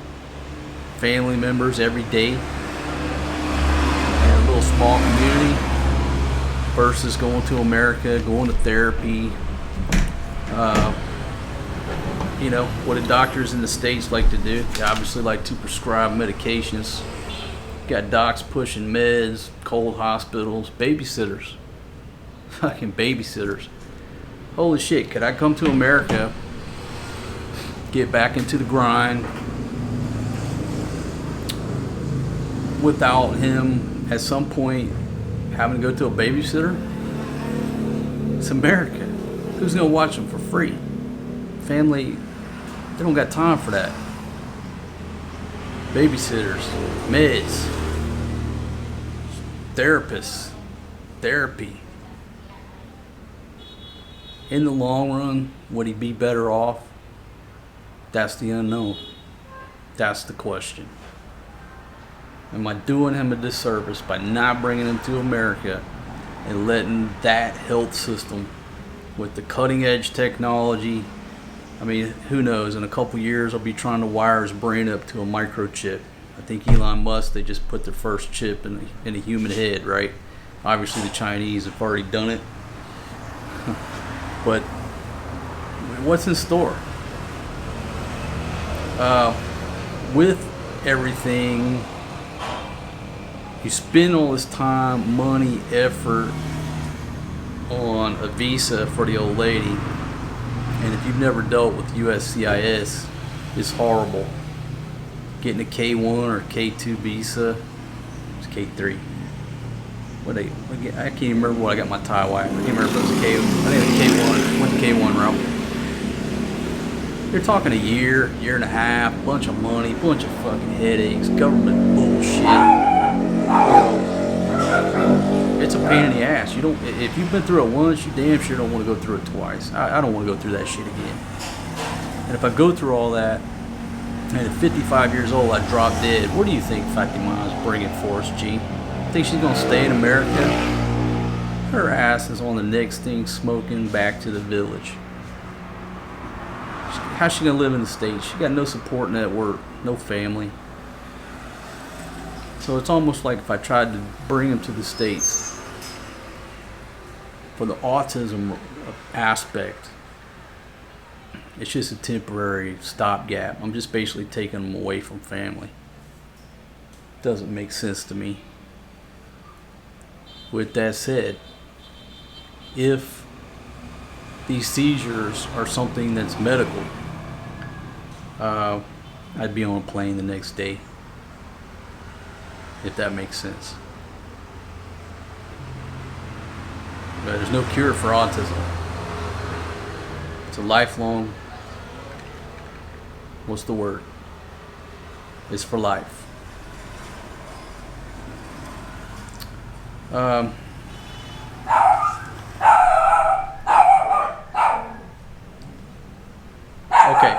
family members every day in a little small community versus going to America, going to therapy. What do doctors in the States like to do? They obviously like to prescribe medications. Got docs pushing meds, cold hospitals, babysitters. Fucking babysitters. Holy shit, could I come to America, get back into the grind without him at some point having to go to a babysitter? It's America. Who's going to watch him for free? Family, they don't got time for that. Babysitters, meds, therapists, therapy. In the long run, would he be better off? That's the unknown. That's the question. Am I doing him a disservice by not bringing him to America and letting that health system with the cutting edge technology, I mean, who knows, in a couple years I'll be trying to wire his brain up to a microchip. I think Elon Musk, they just put their first chip in a human head, right? Obviously the Chinese have already done it. But what's in store? With everything, you spend all this time, money, effort on a visa for the old lady, and if you've never dealt with USCIS, it's horrible. Getting a K1 or K2 visa, it's K3. I can't even remember what I got my tie wire. I can't remember if it was a K. I think it was K1. Went the K1 route. You're talking a year and a half, bunch of money, bunch of fucking headaches, government bullshit. You know, it's a pain in the ass. You don't. If you've been through it once, you damn sure don't want to go through it twice. I don't want to go through that shit again. And if I go through all that, and at 55 years old I drop dead, what do you think Fatima is bringing Forrest G? Think she's gonna stay in America? Her ass is on the next thing, smoking back to the village. How's she gonna live in the States? She got no support network, no family. So it's almost like if I tried to bring them to the States for the autism aspect, it's just a temporary stopgap. I'm just basically taking them away from family. Doesn't make sense to me. With that said, if these seizures are something that's medical, I'd be on a plane the next day, if that makes sense. But there's no cure for autism. It's a lifelong, what's the word? It's for life. Okay,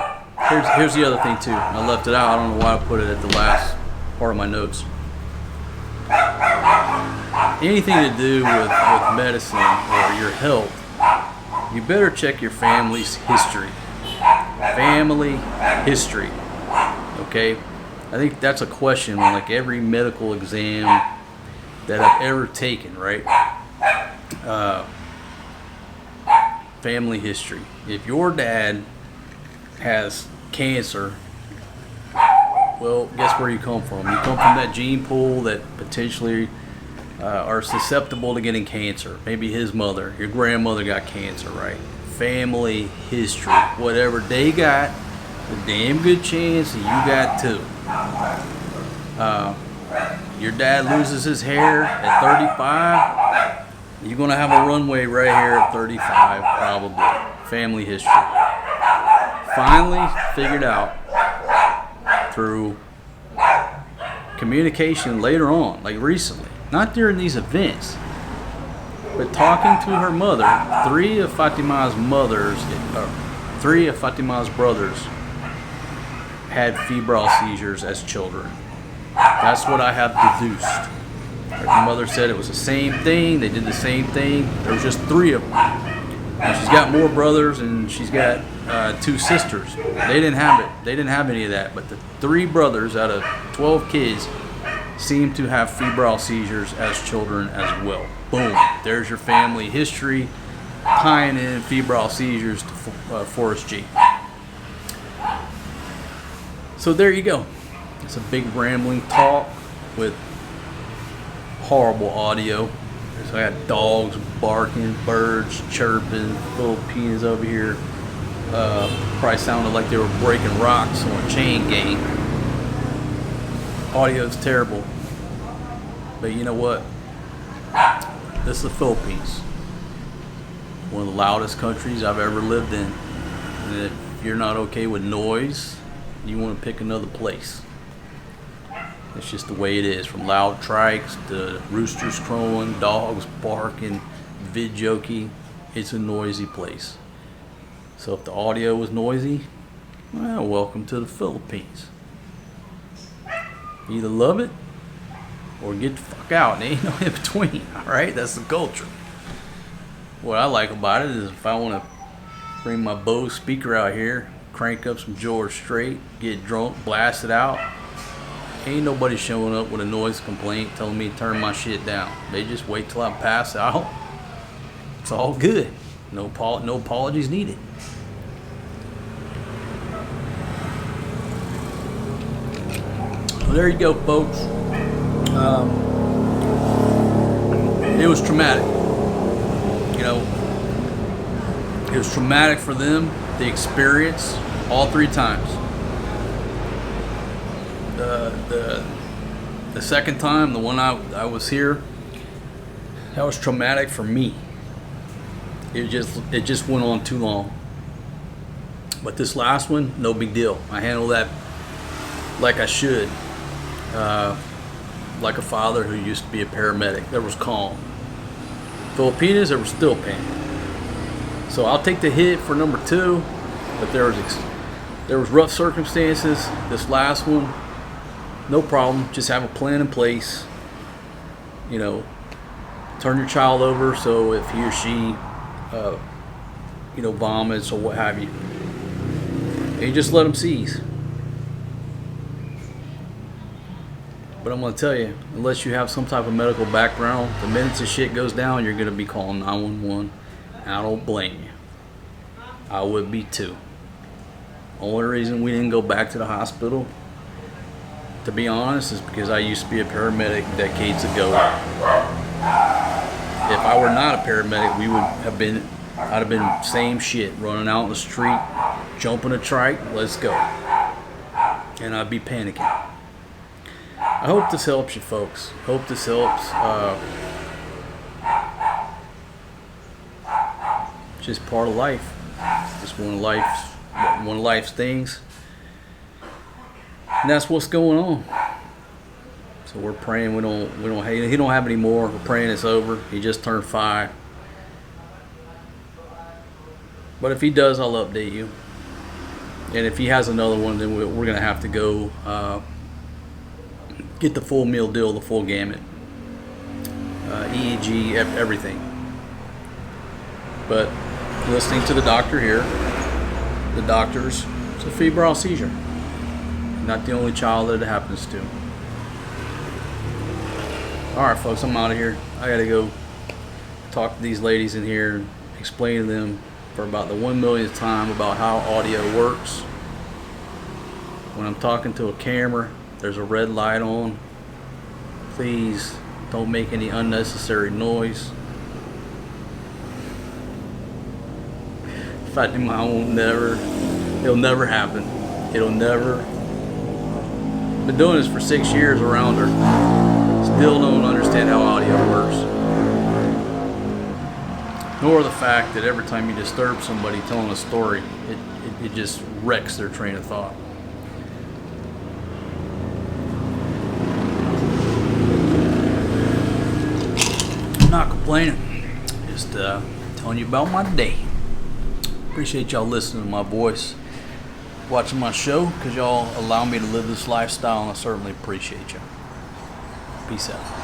here's the other thing too. I left it out. I don't know why I put it at the last part of my notes. Anything to do with medicine or your health, you better check your family's history. Family history. Okay? I think that's a question on like every medical exam that I've ever taken, right? Family history. If your dad has cancer, well, guess where you come from? You come from that gene pool that potentially are susceptible to getting cancer. Maybe his mother, your grandmother got cancer, right? Family history. Whatever they got, a damn good chance that you got too. Your dad loses his hair at 35, you're going to have a runway right here at 35, probably. Family history. Finally figured out through communication later on, like recently, not during these events, but talking to her mother. Three of Fatima's brothers had febrile seizures as children. That's what I have deduced. Her mother said it was the same thing. They did the same thing. There was just three of them. Now she's got more brothers and she's got two sisters. They didn't have it. They didn't have any of that. But the three brothers out of 12 kids seem to have febrile seizures as children as well. Boom. There's your family history tying in febrile seizures to Forrest G. So there you go. It's a big rambling talk with horrible audio. So I got dogs barking, birds chirping, Filipinos over here. Probably sounded like they were breaking rocks on a chain gang. Audio's terrible. But you know what? This is the Philippines. One of the loudest countries I've ever lived in. And if you're not okay with noise, you want to pick another place. It's just the way it is. From loud trikes to roosters crowing, dogs barking, vid-jokey. It's a noisy place. So if the audio was noisy, well, welcome to the Philippines. You either love it or get the fuck out. There ain't no in between. All right, that's the culture. What I like about it is if I want to bring my Bose speaker out here, crank up some George Strait, get drunk, blast it out, ain't nobody showing up with a noise complaint telling me to turn my shit down. They just wait till I pass out. It's all good. No apologies needed. Well, there you go, folks. It was traumatic. It was traumatic for them, the experience, all 3 times. The second time, the one I was here, that was traumatic for me. It just went on too long. But this last one, no big deal. I handled that like I should. Like a father who used to be a paramedic. There was calm. Filipinas, there was still pain. So I'll take the hit for number 2, but there was rough circumstances. This last one, no problem. Just have a plan in place. Turn your child over so if he or she, vomits or what have you, and you just let them seize. But I'm going to tell you, unless you have some type of medical background, the minute the shit goes down, you're going to be calling 911. I don't blame you. I would be too. Only reason we didn't go back to the hospital, to be honest, is because I used to be a paramedic decades ago. If I were not a paramedic, I'd have been same shit, running out in the street, jumping a trike, let's go. And I'd be panicking. I hope this helps you, folks. Hope this helps. Just part of life. Just one of life's things. And that's what's going on. So we're praying he don't have any more. We're praying it's over. He just turned 5. But if he does, I'll update you. And if he has another one, then we're going to have to go get the full meal deal, the full gamut. EEG, everything. But listening to the doctor here, the doctors, it's a febrile seizure. Not the only child that it happens to. Alright, folks, I'm out of here. I gotta go talk to these ladies in here and explain to them for about the 1 millionth time about how audio works. When I'm talking to a camera, there's a red light on. Please don't make any unnecessary noise. Fatima it'll never happen. It'll never. Been doing this for 6 years around her. Still don't understand how audio works. Nor the fact that every time you disturb somebody telling a story, it just wrecks their train of thought. I'm not complaining. Just telling you about my day. Appreciate y'all listening to my voice, watching my show, because y'all allow me to live this lifestyle, and I certainly appreciate you. Peace out.